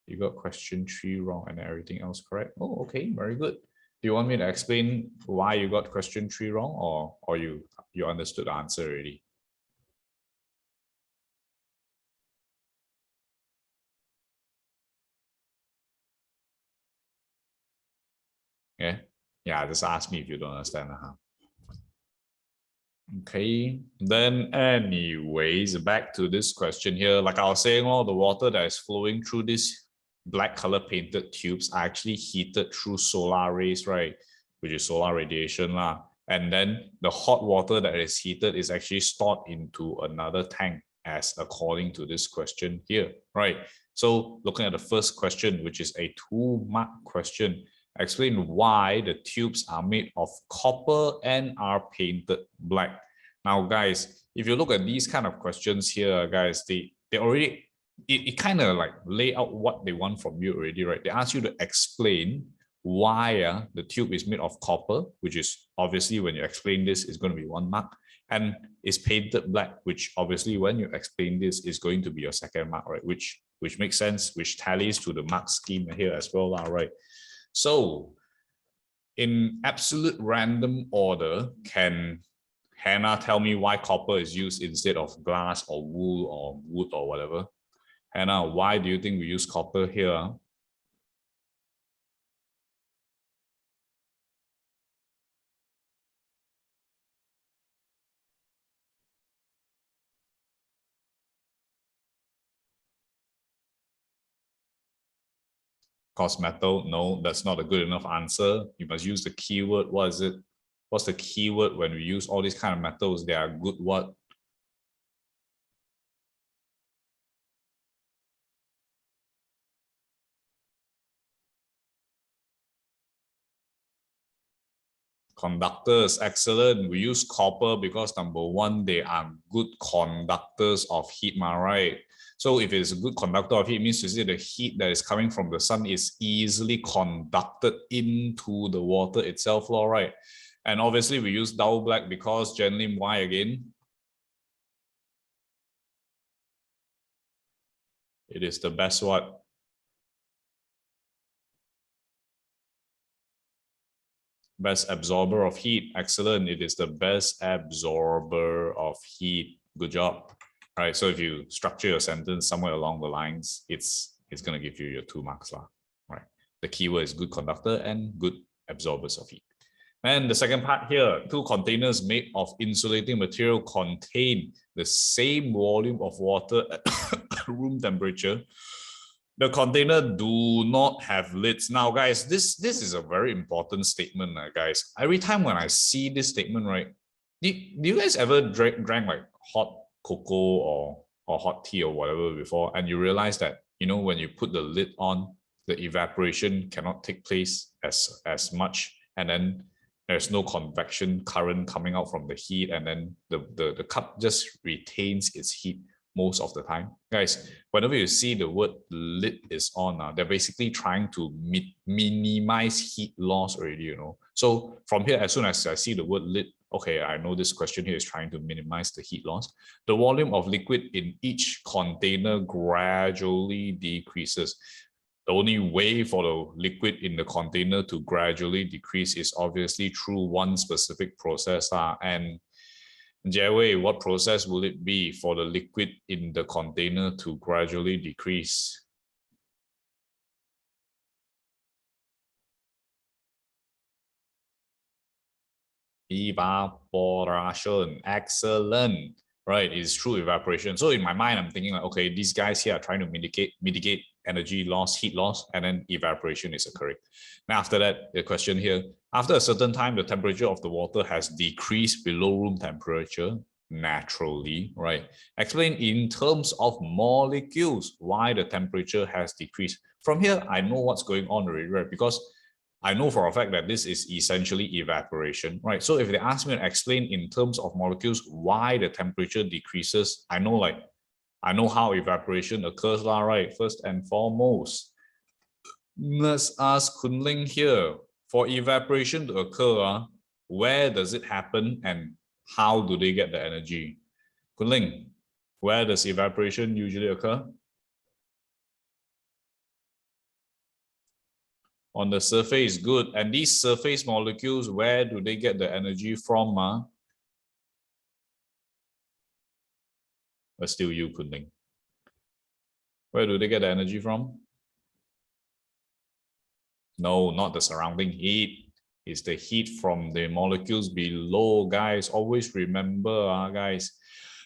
You got question 3 wrong and everything else correct. Oh, okay, very good. Do you want me to explain why you got question 3 wrong, or you understood the answer already? Yeah, just ask me if you don't understand. Okay, then anyways, back to this question here. Like I was saying, all the water that is flowing through this black color painted tubes are actually heated through solar rays, right? Which is solar radiation lah. And then the hot water that is heated is actually stored into another tank, as according to this question here, right? So looking at the first question, which is a 2-mark question, explain why the tubes are made of copper and are painted black. Now, guys, if you look at these kind of questions here, guys, they already, it kind of like lay out what they want from you already, right? They ask you to explain why the tube is made of copper, which is obviously when you explain this is going to be 1 mark, and is painted black, which obviously when you explain this is going to be your 2nd mark, right? Which makes sense, which tallies to the mark scheme here as well, right? So in absolute random order, can Hannah tell me why copper is used instead of glass or wool or wood or whatever? Hannah, why do you think we use copper here? Cause metal? No, that's not a good enough answer. You must use the keyword. What is it? What's the keyword when we use all these kind of metals? They are good what? Conductors, excellent. We use copper because number 1, they are good conductors of heat, right? So if it's a good conductor of heat, it means to say the heat that is coming from the sun is easily conducted into the water itself, right? And obviously we use dull black because generally, why again? It is the best what? Best absorber of heat. Excellent. It is the best absorber of heat. Good job. All right. So if you structure your sentence somewhere along the lines, it's going to give you your 2 marks lah. Right. The keyword is good conductor and good absorbers of heat. And the second part here, 2 containers made of insulating material contain the same volume of water at room temperature. The container do not have lids. Now, guys, this is a very important statement, guys. Every time when I see this statement, right, do you guys ever drank like hot cocoa or hot tea or whatever before, and you realize that, you know, when you put the lid on, the evaporation cannot take place as much, and then there's no convection current coming out from the heat, and then the cup just retains its heat most of the time. Guys, whenever you see the word lid is on, they're basically trying to minimize heat loss already, you know. So from here, as soon as I see the word lid, okay, I know this question here is trying to minimize the heat loss. The volume of liquid in each container gradually decreases. The only way for the liquid in the container to gradually decrease is obviously through one specific process. And Jie, what process will it be for the liquid in the container to gradually decrease? Evaporation. Excellent. Right, it's true evaporation. So in my mind, I'm thinking like, okay, these guys here are trying to mitigate energy loss, heat loss, and then evaporation is occurring. Now after that, the question here, after a certain time, the temperature of the water has decreased below room temperature naturally, right? Explain in terms of molecules why the temperature has decreased. From here, I know what's going on already, right? Because I know for a fact that this is essentially evaporation, right? So if they ask me to explain in terms of molecules why the temperature decreases, I know how evaporation occurs, right? First and foremost, let's ask Kunling here. For evaporation to occur, where does it happen and how do they get the energy? Kunling, where does evaporation usually occur? On the surface, good. And these surface molecules, where do they get the energy from? But still you, Kunling. Where do they get the energy from? No, not the surrounding heat. It's the heat from the molecules below, guys. Always remember, guys.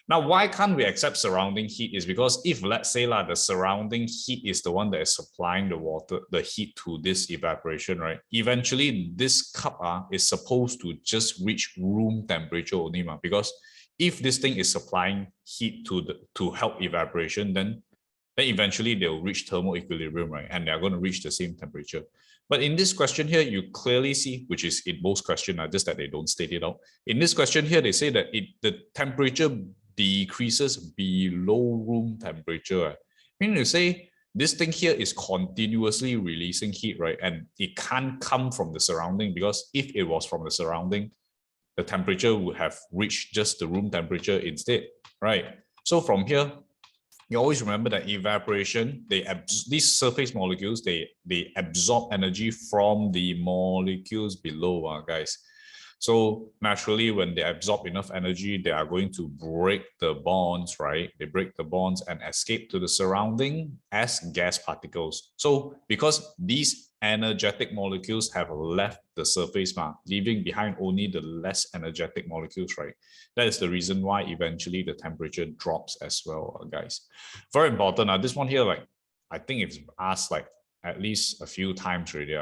Now, why can't we accept surrounding heat is because if, let's say, the surrounding heat is the one that is supplying the heat to this evaporation, right? Eventually, this cup is supposed to just reach room temperature only, because if this thing is supplying heat to help evaporation, then eventually they'll reach thermal equilibrium, right? And they're going to reach the same temperature. But in this question here, you clearly see, which is in most questions, just that they don't state it out. In this question here, they say that the temperature decreases below room temperature. Meaning to say, this thing here is continuously releasing heat, right? And it can't come from the surrounding, because if it was from the surrounding, the temperature would have reached just the room temperature instead, right? So from here, you always remember that evaporation, these surface molecules, they absorb energy from the molecules below, guys. So naturally, when they absorb enough energy, they are going to break the bonds, right? They break the bonds and escape to the surrounding as gas particles. So because these energetic molecules have left the surface, leaving behind only the less energetic molecules, right? That is the reason why eventually the temperature drops as well, guys. Very important. This one here, I think it's asked at least a few times already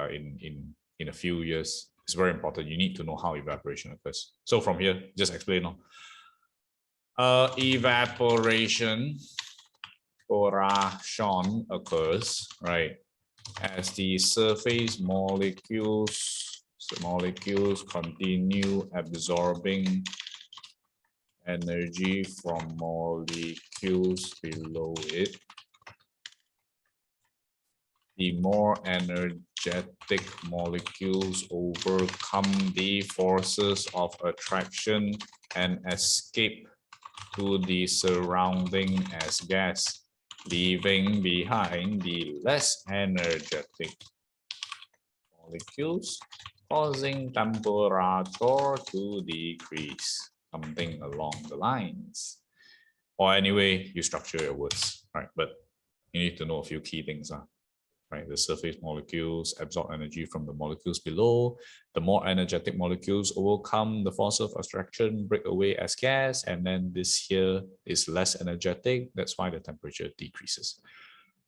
in a few years. It's very important. You need to know how evaporation occurs. So from here, just explain. Evaporation occurs, right, as the surface molecules continue absorbing energy from molecules below it. The more energetic molecules overcome the forces of attraction and escape to the surrounding as gas, leaving behind the less energetic molecules, causing temperature to decrease, something along the lines. Or anyway, you structure your words, right? But you need to know a few key things. Right, the surface molecules absorb energy from the molecules below. The more energetic molecules overcome the force of attraction, break away as gas, and then this here is less energetic. That's why the temperature decreases.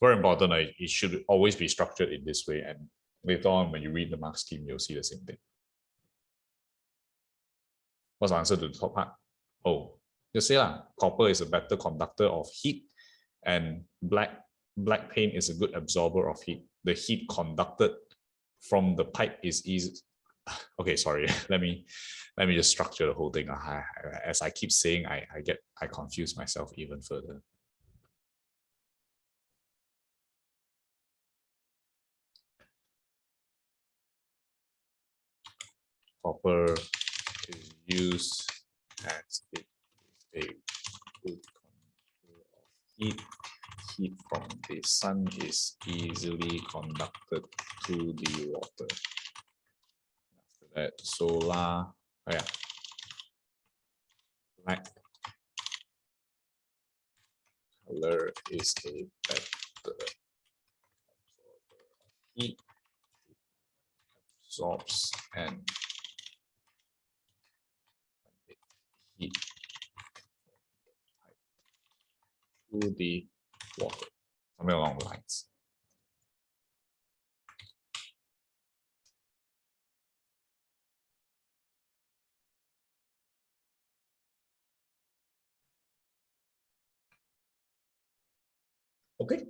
Very important. It should always be structured in this way. And later on, when you read the mark scheme, you'll see the same thing. What's the answer to the top part? Oh, just say copper is a better conductor of heat, and black paint is a good absorber of heat. The heat conducted from the pipe is easy. Okay, sorry. let me just structure the whole thing. As I keep saying, I confuse myself even further. Copper is used as it is a good conductor of heat. Heat from the sun is easily conducted to the water. After that, solar, black color is a better heat, absorbs and heat to the water, something along the lines. Okay.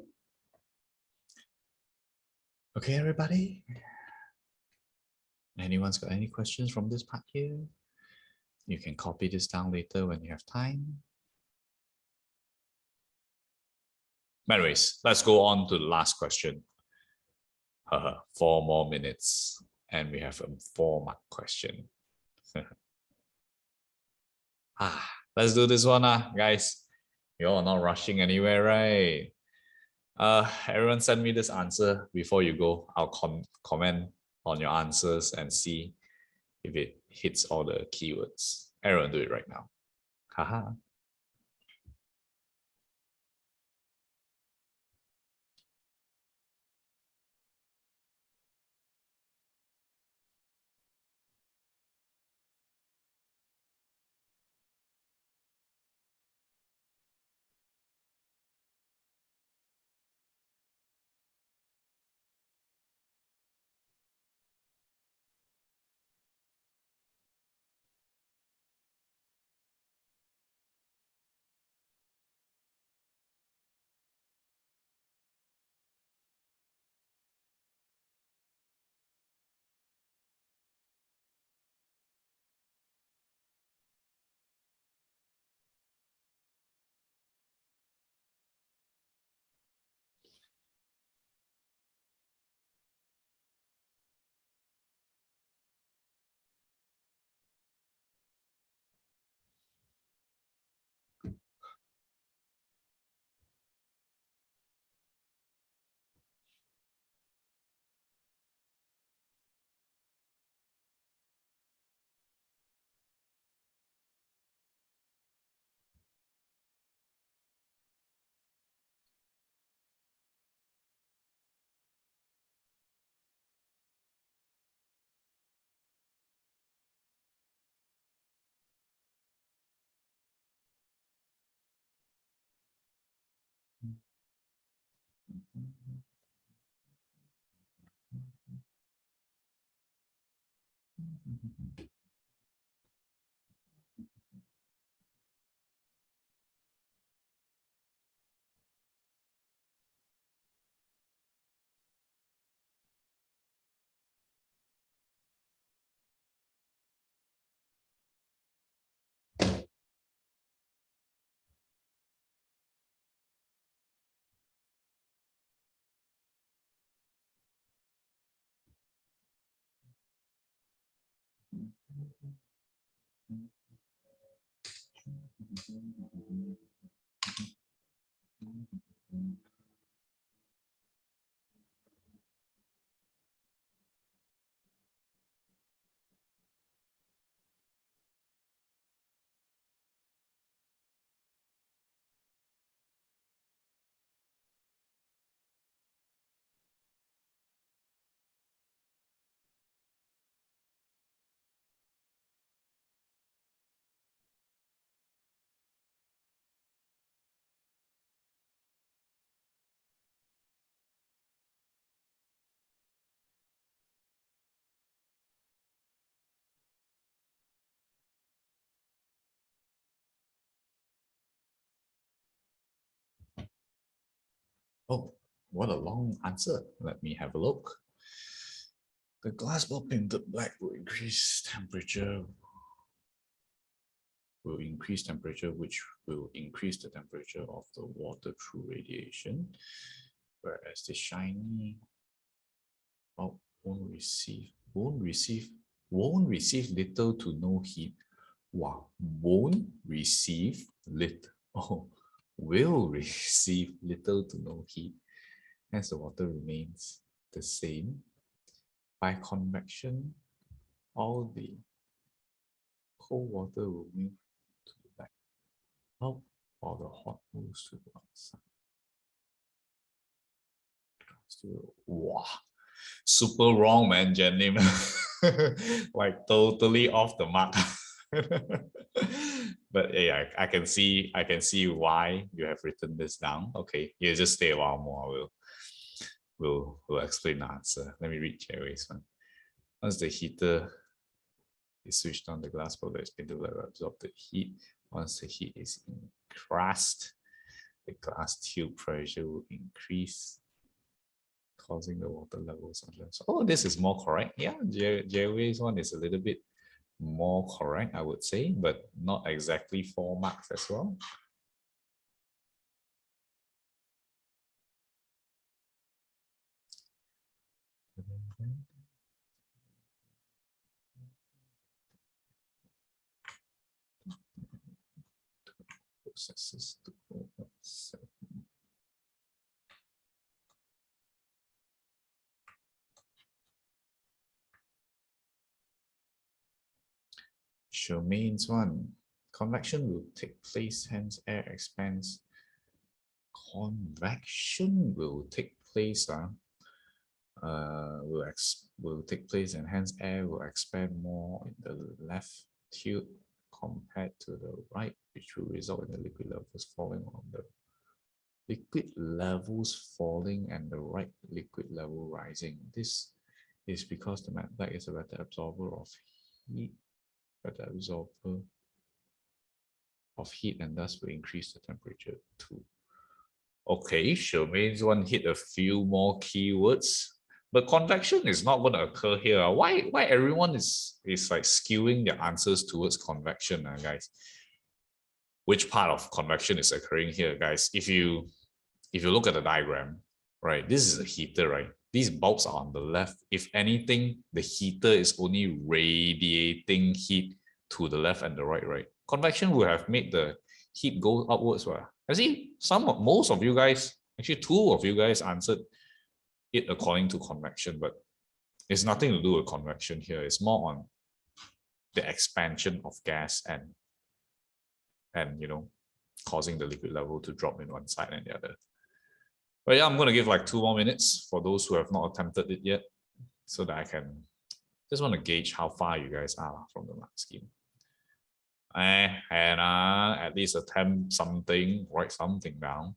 Okay, everybody. Anyone's got any questions from this part here? You can copy this down later when you have time. Anyways, let's go on to the last question. 4 more minutes and we have a 4-mark question. Let's do this one, guys. You're not rushing anywhere, right? Everyone send me this answer before you go. I'll comment on your answers and see if it hits all the keywords. Everyone do it right now. Haha. Oh, what a long answer. Let me have a look. The glass bulb painted black will increase temperature, which will increase the temperature of the water through radiation, whereas the shiny bulb won't receive little to no heat. Wow, won't receive little. Oh, will receive little to no heat, hence the water remains the same. By convection, all the cold water will move to the back up while the hot moves to the outside. Wow, super wrong, man, Jenny. Like totally off the mark. But yeah, I can see why you have written this down. Okay, you just stay a while more. We'll explain the answer. Let me read Jerry's one. Once the heater is switched on, the glass bulb is painted will absorb the heat. Once the heat is increased, the glass tube pressure will increase, causing the water levels on the left. Oh, this is more correct. Yeah, Jerry's one is a little bit more correct, I would say, but not exactly 4 marks as well. Processes to Charmaine's one. Convection will take place, hence air expands. Convection will take place, will take place, and hence air will expand more in the left tube compared to the right, which will result in the liquid levels falling and the right liquid level rising. This is because the matte black is a better absorber of heat, and thus will increase the temperature too. Okay, Charmaine's one hit a few more keywords, but convection is not going to occur here. Why everyone is like skewing their answers towards convection, guys? Which part of convection is occurring here, guys? If you look at the diagram, right, this is a heater, right? These bulbs are on the left. If anything, the heater is only radiating heat to the left and the right, right? Convection would have made the heat go upwards, right? I see most of you guys, actually 2 of you guys answered it according to convection, but it's nothing to do with convection here. It's more on the expansion of gas and causing the liquid level to drop in one side and the other. But yeah, I'm going to give like 2 more minutes for those who have not attempted it yet, so that I can just want to gauge how far you guys are from the mark scheme. And at least attempt something, write something down.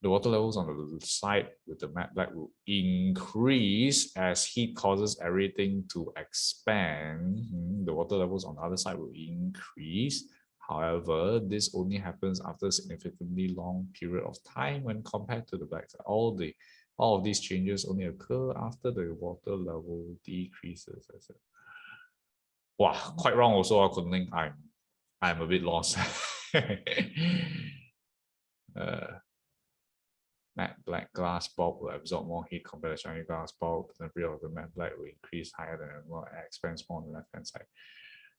The water levels on the side with the matte black will increase as heat causes everything to expand. The water levels on the other side will increase. However, this only happens after a significantly long period of time when compared to the black side. All of these changes only occur after the water level decreases. Wow, quite wrong also. I couldn't think. I'm a bit lost. Matte black glass bulb will absorb more heat compared to shiny glass bulb. The temperature of the matte black will increase higher than more, expands more on the left hand side.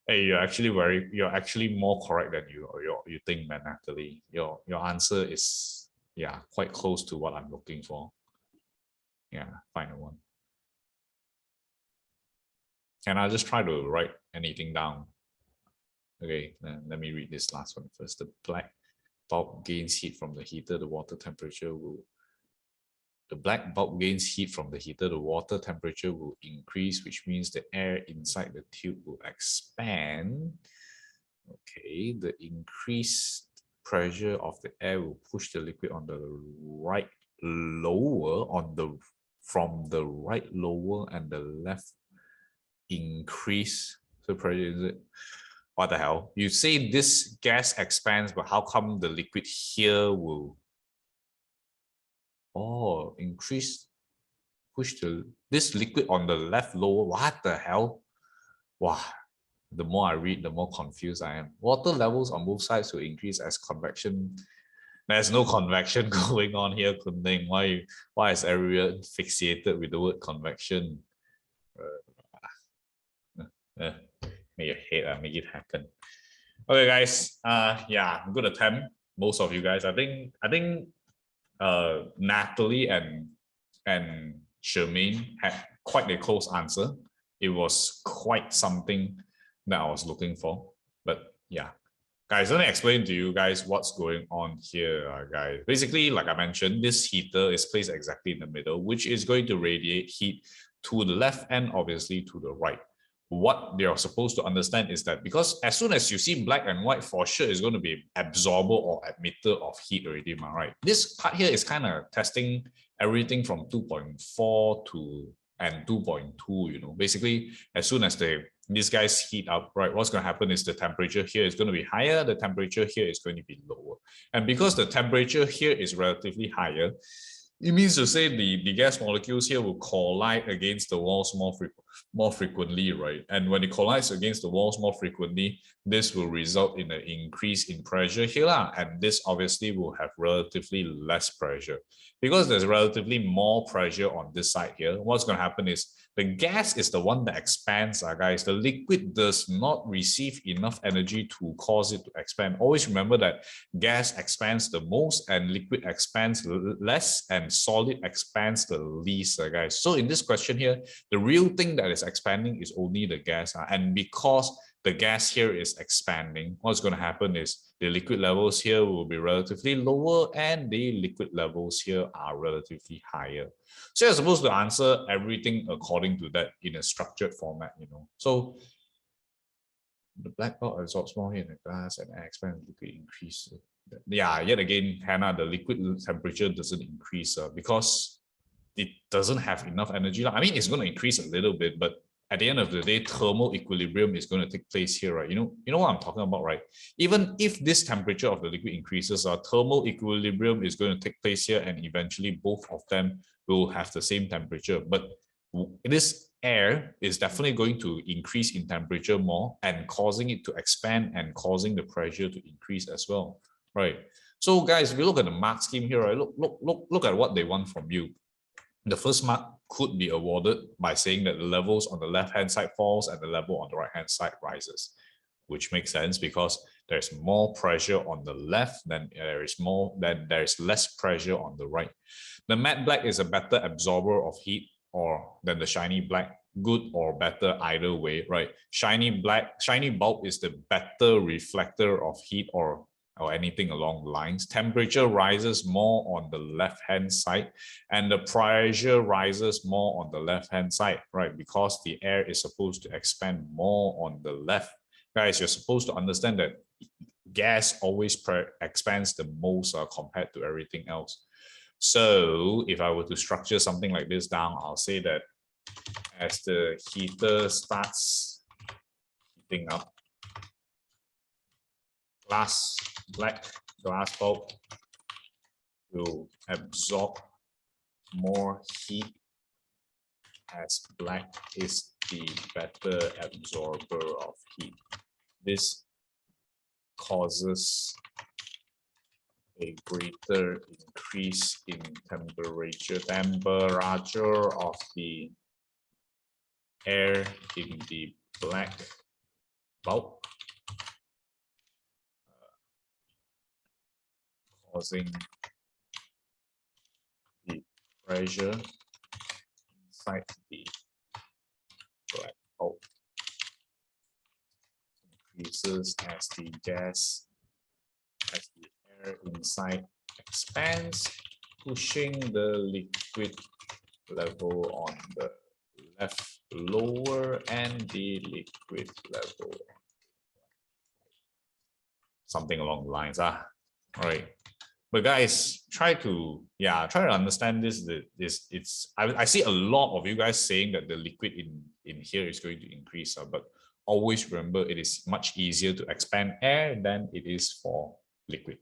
Hey, you're actually more correct than you think, man. Natalie, your answer is quite close to what I'm looking for. Yeah, final one. And I'll just try to write anything down. Okay, then let me read this last one first. The black bulb gains heat from the heater. The water temperature will. The black bulb gains heat from the heater. The water temperature will increase, which means the air inside the tube will expand. Okay, the increased pressure of the air will push the liquid on the right lower from the right lower and the left increase. So pressure is it? What the hell? You say this gas expands, but how come the liquid here will Oh, increase, push this liquid on the left lower. What the hell? Wow. The more I read, the more confused I am. Water levels on both sides will increase as convection. There's no convection going on here, Kunding. Why is everyone fixated with the word convection? Make your head, make it happen. Okay, guys. Yeah, good attempt. Most of you guys. I think Natalie and Charmaine had quite a close answer. It was quite something that I was looking for. But yeah, guys, let me explain to you guys what's going on here, guys. Basically, like I mentioned, this heater is placed exactly in the middle, which is going to radiate heat to the left and obviously to the right. What they're supposed to understand is that because as soon as you see black and white, for sure is going to be absorber or emitter of heat already, right? This part here is kind of testing everything from 2.4 to and 2.2, you know. Basically, as soon as these guys heat up, right, what's going to happen is the temperature here is going to be higher, the temperature here is going to be lower. And because the temperature here is relatively higher, it means to say the gas molecules here will collide against the walls more frequently, right? And when it collides against the walls more frequently, this will result in an increase in pressure here, and this obviously will have relatively less pressure. Because there's relatively more pressure on this side here, what's going to happen is the gas is the one that expands, guys. The liquid does not receive enough energy to cause it to expand. Always remember that gas expands the most and liquid expands less and solid expands the least, guys. So in this question here, the real thing that is expanding is only the gas. And because the gas here is expanding, what's going to happen is the liquid levels here will be relatively lower and the liquid levels here are relatively higher. So you're supposed to answer everything according to that in a structured format, you know. So the black bulb absorbs more heat in the glass and expands liquid increase. Yeah, yet again, Hannah, the liquid temperature doesn't increase because it doesn't have enough energy. I mean, it's going to increase a little bit, but at the end of the day, thermal equilibrium is going to take place here, right? You know what I'm talking about, right? Even if this temperature of the liquid increases, our thermal equilibrium is going to take place here, and eventually both of them will have the same temperature. But this air is definitely going to increase in temperature more and causing it to expand and causing the pressure to increase as well, right? So guys, if we look at the mark scheme here, right? Look at what they want from you. The first mark could be awarded by saying that the levels on the left-hand side falls and the level on the right-hand side rises, which makes sense because there's more pressure on the left than there's less pressure on the right. The matte black is a better absorber of heat than the shiny black. Good or better either way, right? Shiny bulb is the better reflector of heat or anything along the lines. Temperature rises more on the left-hand side and the pressure rises more on the left-hand side, right? Because the air is supposed to expand more on the left. Guys, you're supposed to understand that gas always expands the most compared to everything else. So if I were to structure something like this down, I'll say that as the heater starts heating up, black glass bulb will absorb more heat as black is the better absorber of heat. This causes a greater increase in temperature of the air in the black bulb, causing the pressure inside the black bulb increases as the air inside expands, pushing the liquid level on the left lower and the liquid level something along the lines. All right. But guys, try to understand this. I see a lot of you guys saying that the liquid in here is going to increase, but always remember it is much easier to expand air than it is for liquid.